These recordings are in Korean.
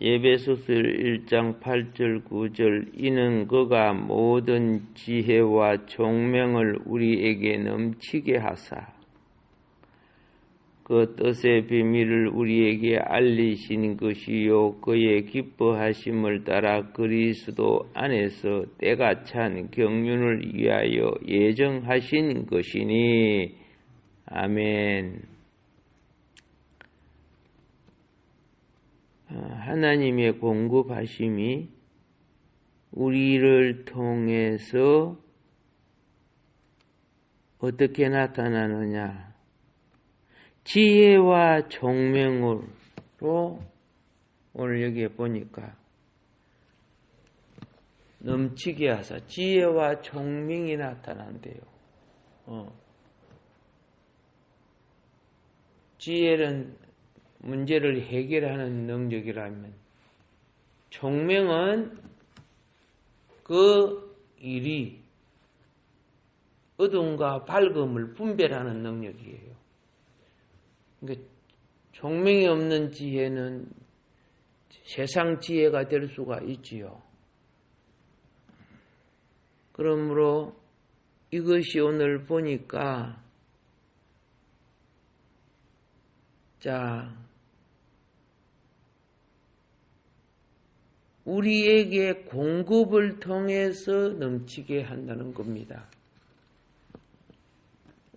에베소서 1장 8절 9절 이는 그가 모든 지혜와 총명을 우리에게 넘치게 하사 그 뜻의 비밀을 우리에게 알리신 것이요 그의 기뻐하심을 따라 그리스도 안에서 때가 찬 경륜을 위하여 예정하신 것이니 아멘. 하나님의 공급하심이 우리를 통해서 어떻게 나타나느냐? 지혜와 총명으로 오늘 여기에 보니까 넘치게 하사 지혜와 총명이 나타난대요. 지혜는 문제를 해결하는 능력이라면 총명은 그 일이 어둠과 밝음을 분별하는 능력이에요. 그러니까 총명이 없는 지혜는 세상 지혜가 될 수가 있지요. 그러므로 이것이 오늘 보니까 우리에게 공급을 통해서 넘치게 한다는 겁니다.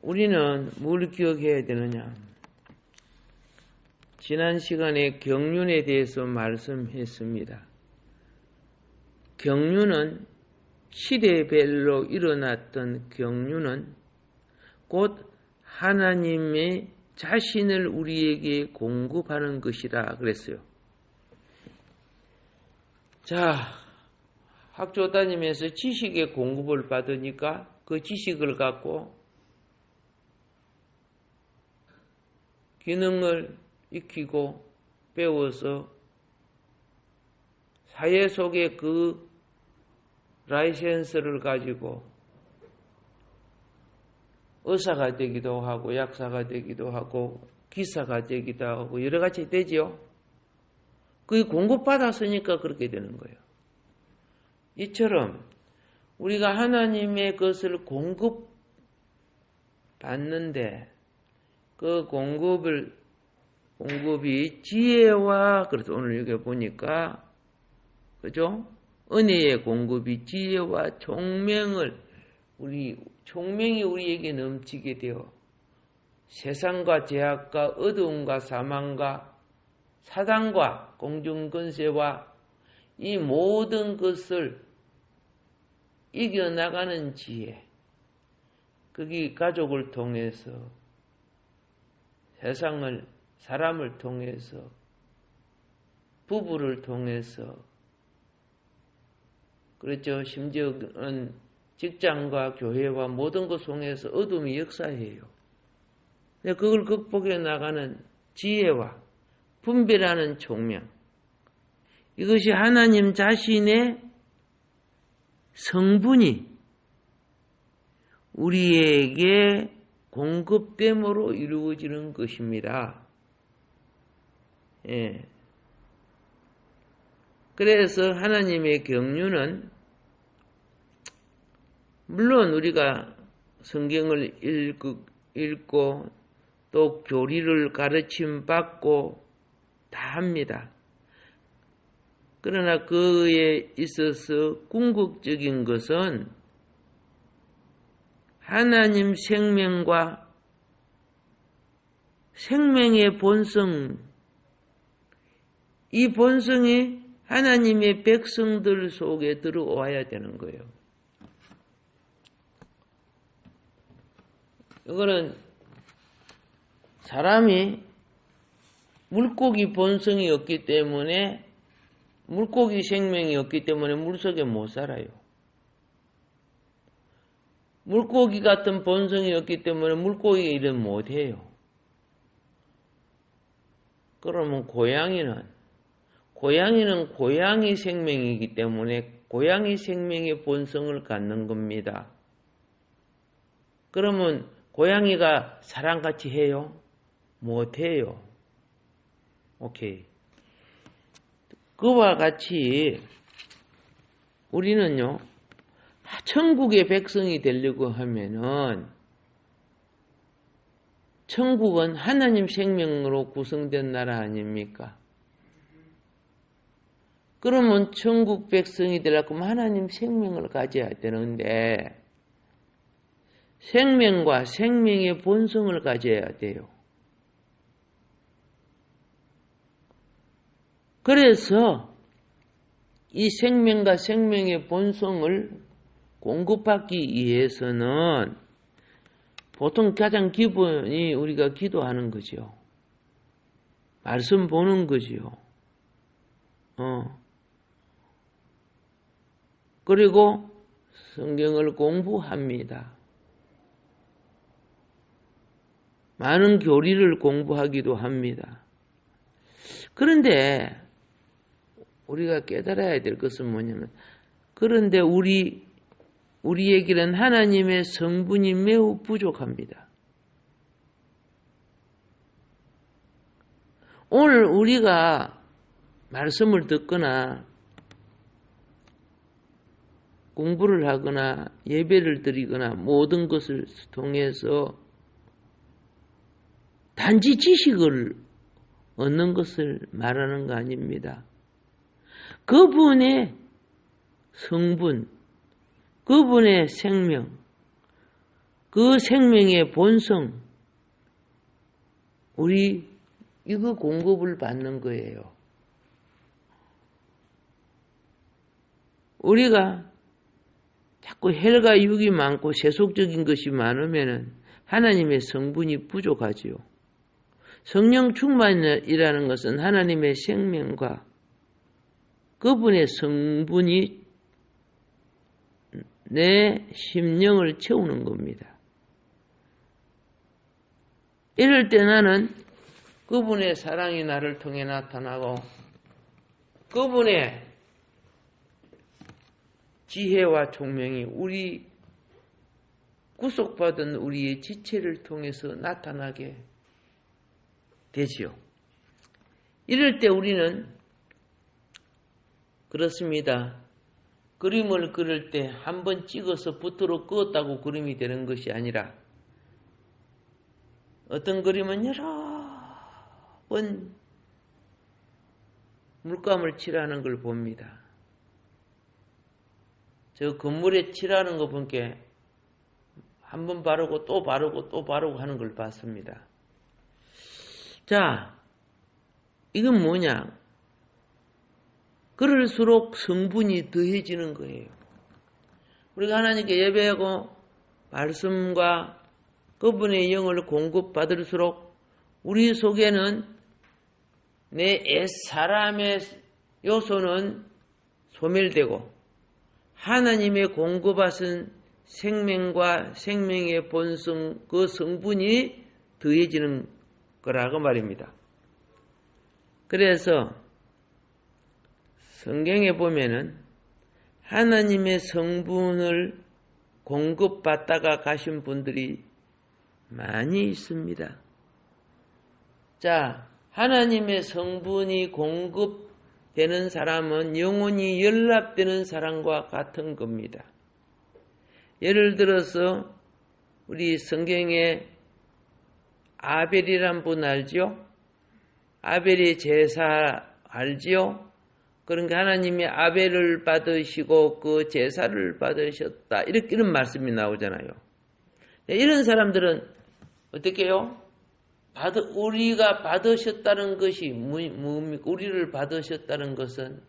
우리는 뭘 기억해야 되느냐? 지난 시간에 경륜에 대해서 말씀했습니다. 경륜은 시대별로 일어났던 경륜은 곧 하나님의 자신을 우리에게 공급하는 것이라 그랬어요. 학교 다니면서 지식의 공급을 받으니까 그 지식을 갖고 기능을 익히고 배워서 사회 속에 그 라이센스를 가지고 의사가 되기도 하고 약사가 되기도 하고 기사가 되기도 하고 여러 가지 되지요. 그게 공급받았으니까 그렇게 되는 거예요. 이처럼 우리가 하나님의 것을 공급받는데 그 공급이 지혜와 그래서 오늘 여기 보니까 그죠? 은혜의 공급이 지혜와 총명이 우리에게 넘치게 되어 세상과 죄악과 어두움과 사망과 사단과 공중권세와 이 모든 것을 이겨나가는 지혜, 그게 가족을 통해서 사람을 통해서 부부를 통해서 그렇죠. 심지어는 직장과 교회와 모든 것 통해서 어둠이 역사해요. 그걸 극복해 나가는 지혜와 분별하는 총명, 이것이 하나님 자신의 성분이 우리에게 공급됨으로 이루어지는 것입니다. 그래서 하나님의 경륜은 물론 우리가 성경을 읽고 또 교리를 가르침받고 다 합니다. 그러나 그에 있어서 궁극적인 것은 하나님 생명과 생명의 본성, 이 본성이 하나님의 백성들 속에 들어와야 되는 거예요. 이거는 사람이 물고기 본성이 없기 때문에 물고기 생명이 없기 때문에 물속에 못 살아요. 물고기 같은 본성이 없기 때문에 물고기 일은 못 해요. 그러면 고양이는 고양이 생명이기 때문에 고양이 생명의 본성을 갖는 겁니다. 그러면 고양이가 사람같이 해요? 못 해요. 오케이. 그와 같이 우리는요, 천국의 백성이 되려고 하면은 천국은 하나님 생명으로 구성된 나라 아닙니까? 그러면 천국 백성이 되려고 하면 하나님 생명을 가져야 되는데 생명과 생명의 본성을 가져야 돼요. 그래서 이 생명과 생명의 본성을 공급받기 위해서는 보통 가장 기본이 우리가 기도하는 거죠. 말씀 보는 거죠. 그리고 성경을 공부합니다. 많은 교리를 공부하기도 합니다. 그런데 우리가 깨달아야 될 것은 뭐냐면, 그런데 우리에게는 하나님의 성분이 매우 부족합니다. 오늘 우리가 말씀을 듣거나 공부를 하거나 예배를 드리거나 모든 것을 통해서 단지 지식을 얻는 것을 말하는 거 아닙니다. 그분의 성분, 그분의 생명, 그 생명의 본성, 우리 이거 공급을 받는 거예요. 우리가 자꾸 혈과 육이 많고 세속적인 것이 많으면 하나님의 성분이 부족하지요. 성령 충만이라는 것은 하나님의 생명과 그분의 성분이 내 심령을 채우는 겁니다. 이럴 때 나는 그분의 사랑이 나를 통해 나타나고 그분의 지혜와 총명이 우리 구속받은 우리의 지체를 통해서 나타나게 되지요. 이럴 때 우리는 그렇습니다. 그림을 그릴 때 한 번 찍어서 붓으로 그었다고 그림이 되는 것이 아니라 어떤 그림은 여러 번 물감을 칠하는 걸 봅니다. 저 건물에 칠하는 거 보니까 한 번 바르고 또 바르고 또 바르고 하는 걸 봤습니다. 자, 이건 뭐냐? 그럴수록 성분이 더해지는 거예요. 우리가 하나님께 예배하고 말씀과 그분의 영을 공급받을수록 우리 속에는 내 옛사람의 요소는 소멸되고 하나님의 공급하신 생명과 생명의 본성, 그 성분이 더해지는 거라고 말입니다. 그래서 성경에 보면은 하나님의 성분을 공급받다가 가신 분들이 많이 있습니다. 자, 하나님의 성분이 공급되는 사람은 영혼이 연락되는 사람과 같은 겁니다. 예를 들어서 우리 성경에 아벨이란 분 알죠? 아벨의 제사 알지요? 그러니까 하나님이 아벨을 받으시고 그 제사를 받으셨다. 이런 말씀이 나오잖아요. 이런 사람들은 어떻게 해요? 우리가 받으셨다는 것이 뭡니까? 우리를 받으셨다는 것은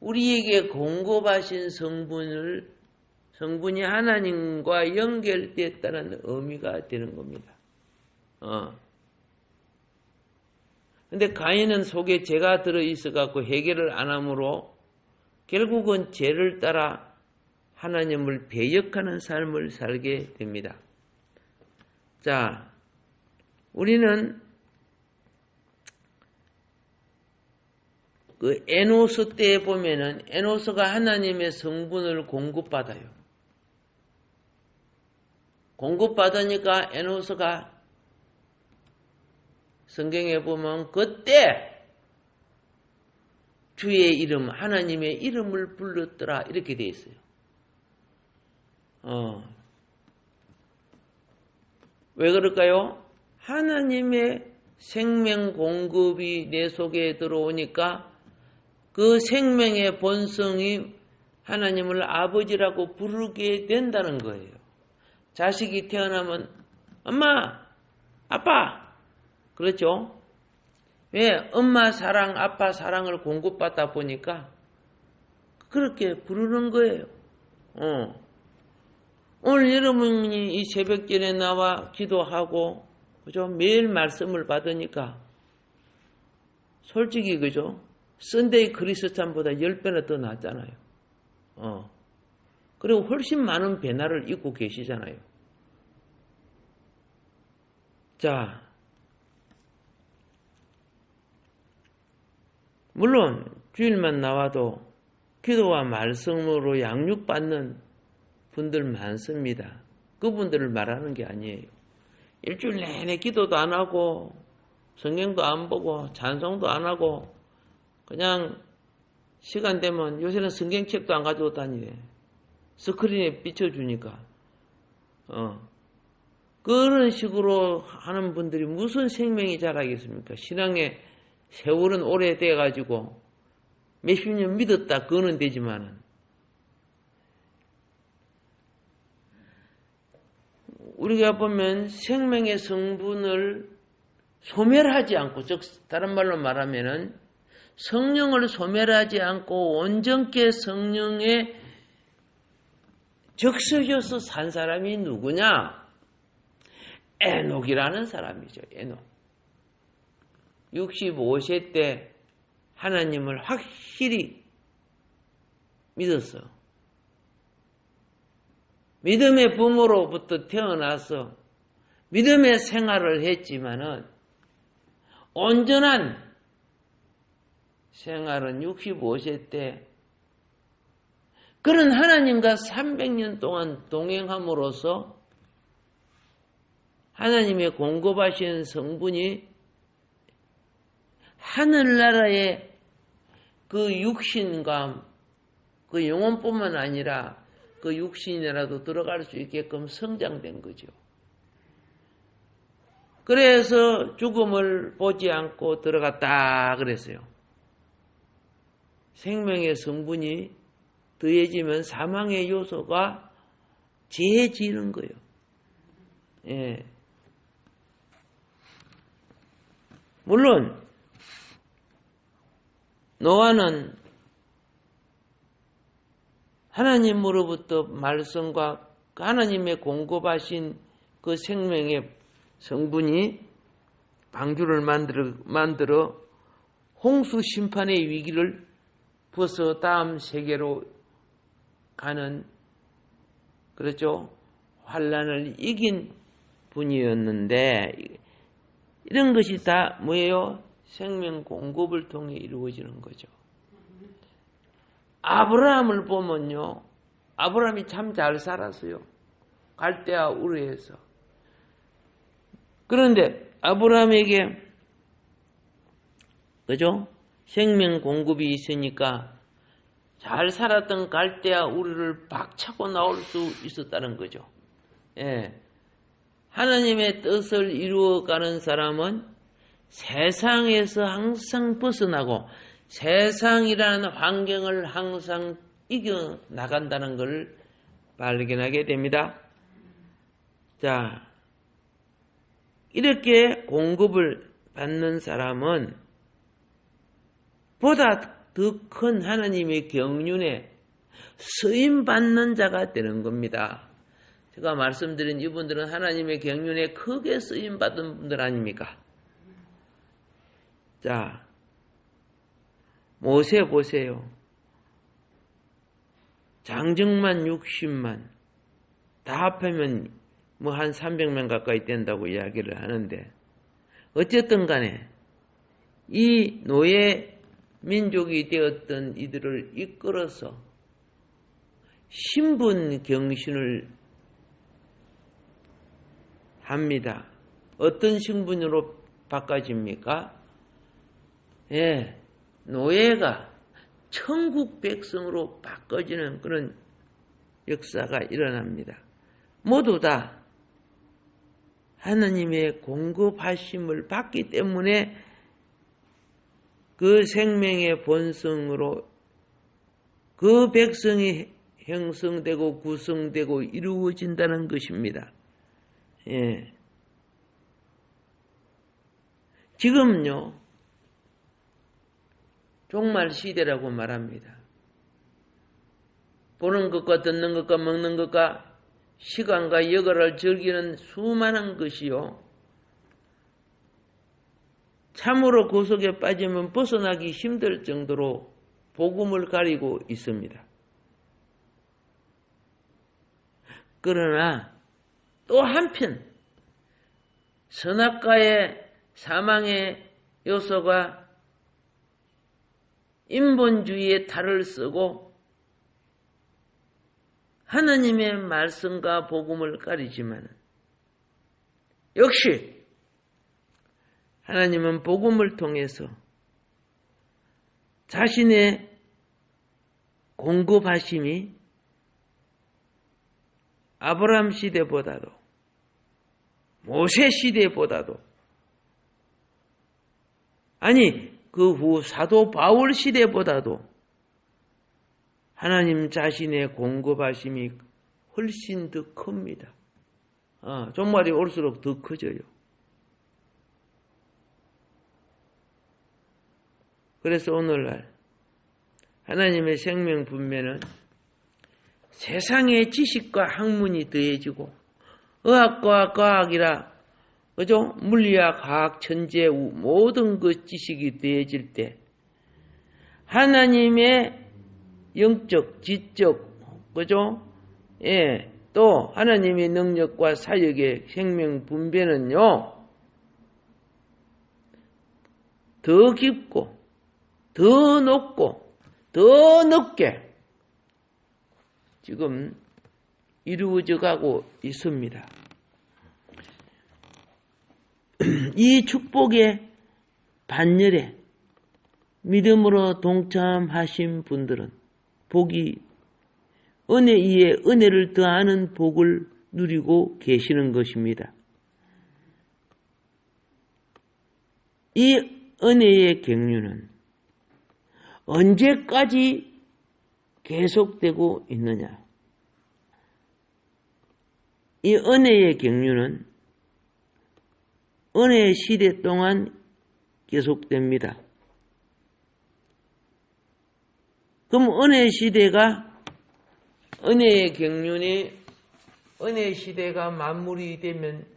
우리에게 공급하신 성분이 하나님과 연결됐다는 의미가 되는 겁니다. 근데 가인은 속에 죄가 들어있어갖고 해결을 안 하므로 결국은 죄를 따라 하나님을 배역하는 삶을 살게 됩니다. 자, 우리는 그 에노스 때에 보면은 에노스가 하나님의 성분을 공급받아요. 공급받으니까 에노스가 성경에 보면 그때 주의 이름, 하나님의 이름을 불렀더라. 이렇게 되어 있어요. 왜 그럴까요? 하나님의 생명 공급이 내 속에 들어오니까 그 생명의 본성이 하나님을 아버지라고 부르게 된다는 거예요. 자식이 태어나면 엄마, 아빠 그렇죠? 왜? 엄마 사랑, 아빠 사랑을 공급받다 보니까 그렇게 부르는 거예요. 오늘 여러분이 이 새벽전에 나와 기도하고 그죠? 매일 말씀을 받으니까 솔직히 그죠? 썬데이 크리스찬보다 10배나 더 낫잖아요. 그리고 훨씬 많은 변화를 입고 계시잖아요. 자, 물론 주일만 나와도 기도와 말씀으로 양육받는 분들 많습니다. 그분들을 말하는 게 아니에요. 일주일 내내 기도도 안 하고 성경도 안 보고 찬송도 안 하고 그냥 시간 되면 요새는 성경책도 안 가지고 다니래. 스크린에 비춰주니까. 그런 식으로 하는 분들이 무슨 생명이 자라겠습니까? 신앙의 세월은 오래돼가지고 몇십 년 믿었다 그거는 되지만은 우리가 보면 생명의 성분을 소멸하지 않고, 즉 다른 말로 말하면은 성령을 소멸하지 않고 온전케 성령에 적셔져서 산 사람이 누구냐? 에녹이라는 사람이죠. 에녹. 65세 때 하나님을 확실히 믿었어. 믿음의 부모로부터 태어나서 믿음의 생활을 했지만은 온전한 생활은 65세 때 그런 하나님과 300년 동안 동행함으로써 하나님의 공급하신 성분이 하늘나라의 그 육신과 그 영혼뿐만 아니라 그 육신이라도 들어갈 수 있게끔 성장된 거죠. 그래서 죽음을 보지 않고 들어갔다 그랬어요. 생명의 성분이 더해지면 사망의 요소가 제해지는 거예요. 예. 물론 노아는 하나님으로부터 말씀과 하나님의 공급하신 그 생명의 성분이 방주를 만들어 홍수 심판의 위기를 벗어 다음 세계로 가는 그렇죠? 환란을 이긴 분이었는데 이런 것이 다 뭐예요? 생명 공급을 통해 이루어지는 거죠. 아브라함을 보면요. 아브라함이 참 잘 살았어요. 갈대아 우르에서. 그런데 아브라함에게 그죠? 생명 공급이 있으니까 잘 살았던 갈대아 우르를 박차고 나올 수 있었다는 거죠. 예. 하나님의 뜻을 이루어가는 사람은 세상에서 항상 벗어나고 세상이라는 환경을 항상 이겨나간다는 것을 발견하게 됩니다. 자, 이렇게 공급을 받는 사람은 보다 더 큰 하나님의 경륜에 쓰임받는 자가 되는 겁니다. 제가 말씀드린 이분들은 하나님의 경륜에 크게 쓰임받은 분들 아닙니까? 자, 모세 보세요. 장정만 60만, 다 합하면 뭐 한 300명 가까이 된다고 이야기를 하는데 어쨌든 간에 이 노예 민족이 되었던 이들을 이끌어서 신분 경신을 합니다. 어떤 신분으로 바꿔집니까? 예, 노예가 천국 백성으로 바꿔지는 그런 역사가 일어납니다. 모두 다 하나님의 공급하심을 받기 때문에 그 생명의 본성으로 그 백성이 형성되고 구성되고 이루어진다는 것입니다. 예. 지금요, 종말 시대라고 말합니다. 보는 것과 듣는 것과 먹는 것과 시간과 여가를 즐기는 수많은 것이요, 참으로 그 속에 빠지면 벗어나기 힘들 정도로 복음을 가리고 있습니다. 그러나 또 한편 선악과의 사망의 요소가 인본주의의 탈을 쓰고 하나님의 말씀과 복음을 가리지만 역시 하나님은 복음을 통해서 자신의 공급하심이 아브라함 시대보다도 모세 시대보다도 아니 그 후 사도 바울 시대보다도 하나님 자신의 공급하심이 훨씬 더 큽니다. 종말이 올수록 더 커져요. 그래서 오늘날 하나님의 생명 분배는 세상의 지식과 학문이 더해지고 의학과 과학이라 그죠? 물리학, 과학, 천재, 모든 그 지식이 더해질 때 하나님의 영적, 지적, 그죠? 예, 또 하나님의 능력과 사역의 생명 분배는요 더 깊고 더 높고 더 높게 지금 이루어져 가고 있습니다. 이 축복의 반열에 믿음으로 동참하신 분들은 복이 은혜 위에 은혜를 더하는 복을 누리고 계시는 것입니다. 이 은혜의 경륜은 언제까지 계속되고 있느냐? 이 은혜의 경륜은 은혜의 시대 동안 계속됩니다. 그럼 은혜의 시대가 은혜의 경륜이 은혜의 시대가 만물이 되면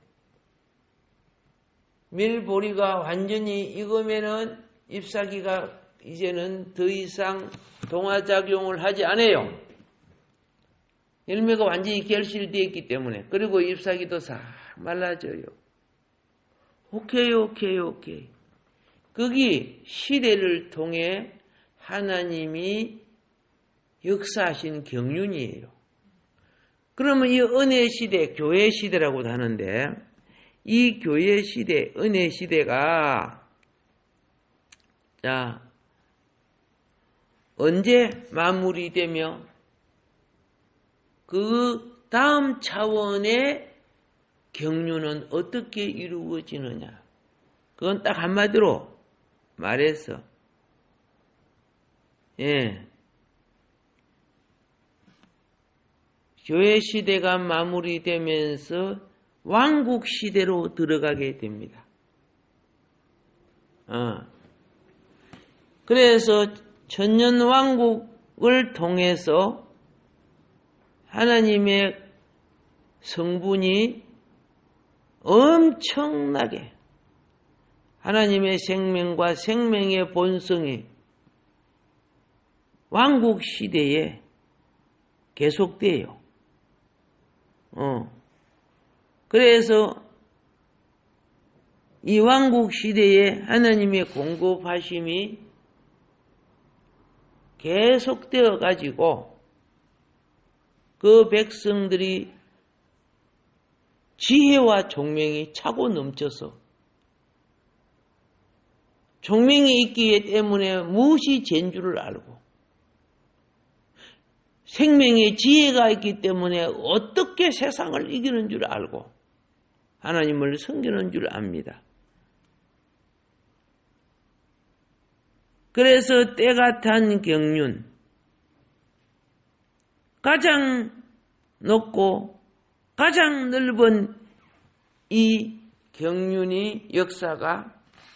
밀보리가 완전히 익으면은 잎사귀가 이제는 더 이상 동화작용을 하지 않아요. 열매가 완전히 결실되어 있기 때문에. 그리고 잎사귀도 싹 말라져요. 오케이. 거기 시대를 통해 하나님이 역사하신 경륜이에요. 그러면 이 은혜 시대, 교회 시대라고도 하는데 이 교회 시대, 은혜 시대가 자 언제 마무리 되며 그 다음 차원의 경륜은 어떻게 이루어지느냐. 그건 딱 한마디로 말해서 교회 시대가 마무리되면서 왕국 시대로 들어가게 됩니다. 그래서 천년 왕국을 통해서 하나님의 성분이 엄청나게 하나님의 생명과 생명의 본성이 왕국 시대에 계속돼요. 그래서 이 왕국 시대에 하나님의 공급하심이 계속되어 가지고 그 백성들이 지혜와 총명이 차고 넘쳐서 총명이 있기 때문에 무엇이 죄인 줄을 알고 생명의 지혜가 있기 때문에 어떻게 세상을 이기는 줄 알고 하나님을 섬기는 줄 압니다. 그래서 때가 탄 경륜, 가장 높고 가장 넓은 이 경륜이 역사가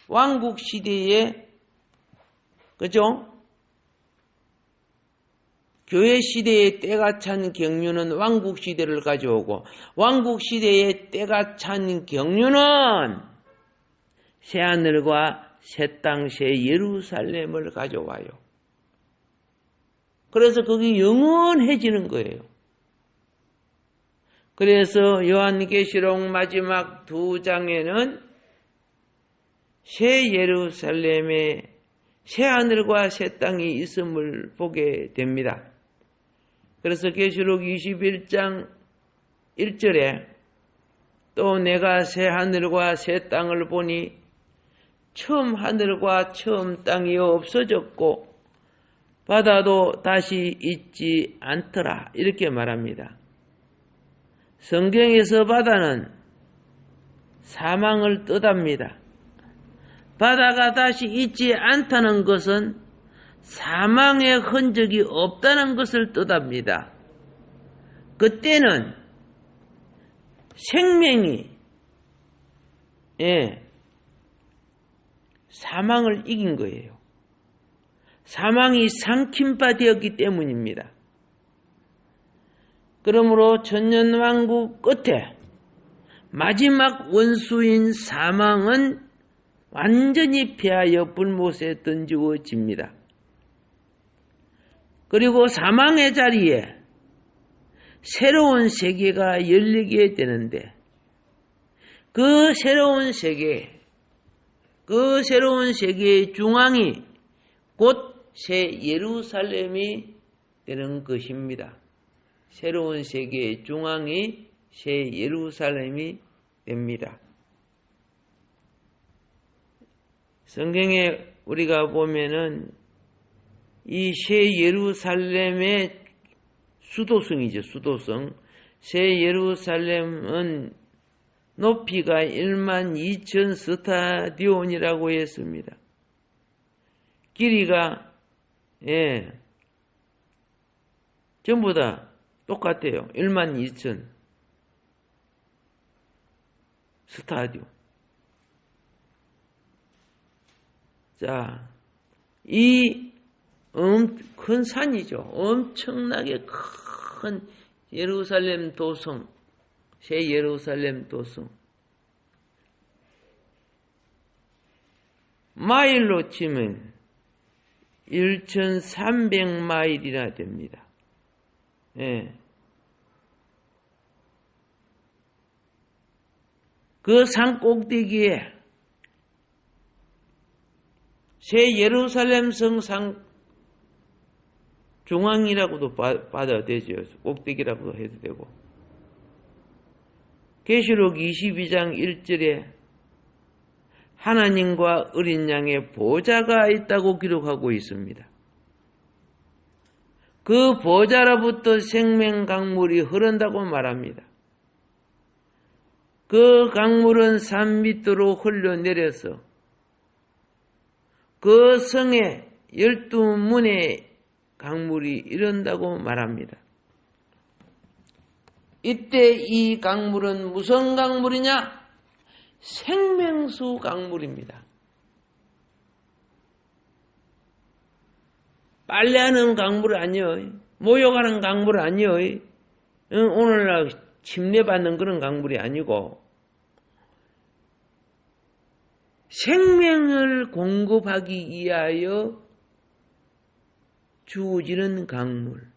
왕국시대에, 그죠? 교회시대의 때가 찬 경륜은 왕국시대를 가져오고, 왕국시대의 때가 찬 경륜은 새하늘과 새 땅, 새 예루살렘을 가져와요. 그래서 거기 영원해지는 거예요. 그래서 요한계시록 마지막 2장에는 새 예루살렘에 새 하늘과 새 땅이 있음을 보게 됩니다. 그래서 계시록 21장 1절에 또 내가 새 하늘과 새 땅을 보니 처음 하늘과 처음 땅이 없어졌고 바다도 다시 있지 않더라, 이렇게 말합니다. 성경에서 바다는 사망을 뜻합니다. 바다가 다시 있지 않다는 것은 사망의 흔적이 없다는 것을 뜻합니다. 그때는 생명이 사망을 이긴 거예요. 사망이 삼킨 바 되었기 때문입니다. 그러므로 천년왕국 끝에 마지막 원수인 사망은 완전히 패하여 불못에 던지워집니다. 그리고 사망의 자리에 새로운 세계가 열리게 되는데 그 새로운 세계의 중앙이 곧 새 예루살렘이 되는 것입니다. 새로운 세계의 중앙이 새 예루살렘이 됩니다. 성경에 우리가 보면은 이 새 예루살렘의 수도성이죠. 수도성. 새 예루살렘은 높이가 12,000 스타디온이라고 했습니다. 길이가 전부 다 똑같아요. 12,000 스타디온. 자, 이 큰 산이죠. 엄청나게 큰 예루살렘 도성, 새 예루살렘 도성. 마일로 치면 1,300마일이나 됩니다. 그 산 꼭대기에 새 예루살렘 성상 중앙이라고도 받아도 되죠. 꼭대기라고도 해도 되고. 계시록 22장 1절에 하나님과 어린 양의 보좌가 있다고 기록하고 있습니다. 그 보좌로부터 생명 강물이 흐른다고 말합니다. 그 강물은 산 밑으로 흘러내려서 그 성의 12문의 강물이 이른다고 말합니다. 이때 이 강물은 무슨 강물이냐? 생명수 강물입니다. 빨래하는 강물 아니요. 목욕하는 강물 아니요. 오늘날 침례받는 그런 강물이 아니고 생명을 공급하기 위하여 주어지는 강물.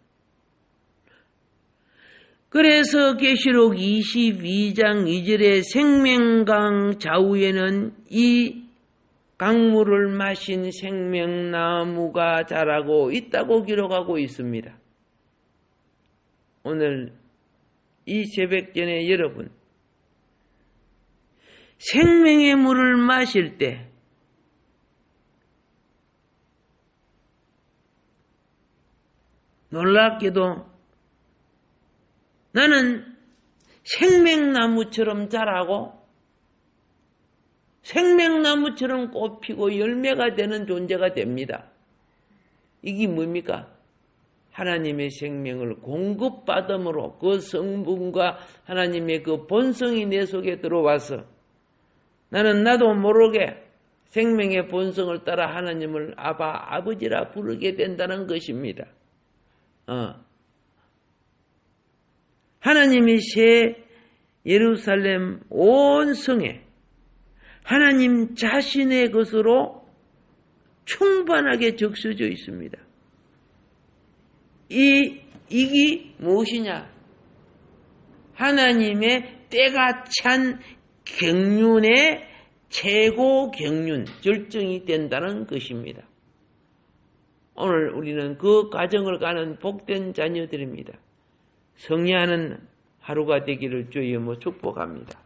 그래서 계시록 22장 2절에 생명강 좌우에는 이 강물을 마신 생명나무가 자라고 있다고 기록하고 있습니다. 오늘 이 새벽전에 여러분 생명의 물을 마실 때 놀랍게도 나는 생명나무처럼 자라고 생명나무처럼 꽃피고 열매가 되는 존재가 됩니다. 이게 뭡니까? 하나님의 생명을 공급받음으로 그 성분과 하나님의 그 본성이 내 속에 들어와서 나는 나도 모르게 생명의 본성을 따라 하나님을 아버지라 부르게 된다는 것입니다. 하나님이 새 예루살렘 온 성에 하나님 자신의 것으로 충만하게 적셔져 있습니다. 이게 무엇이냐? 하나님의 때가 찬 경륜의 최고 경륜, 결정이 된다는 것입니다. 오늘 우리는 그 과정을 가는 복된 자녀들입니다. 성리하는 하루가 되기를 주의 이름으로 축복합니다.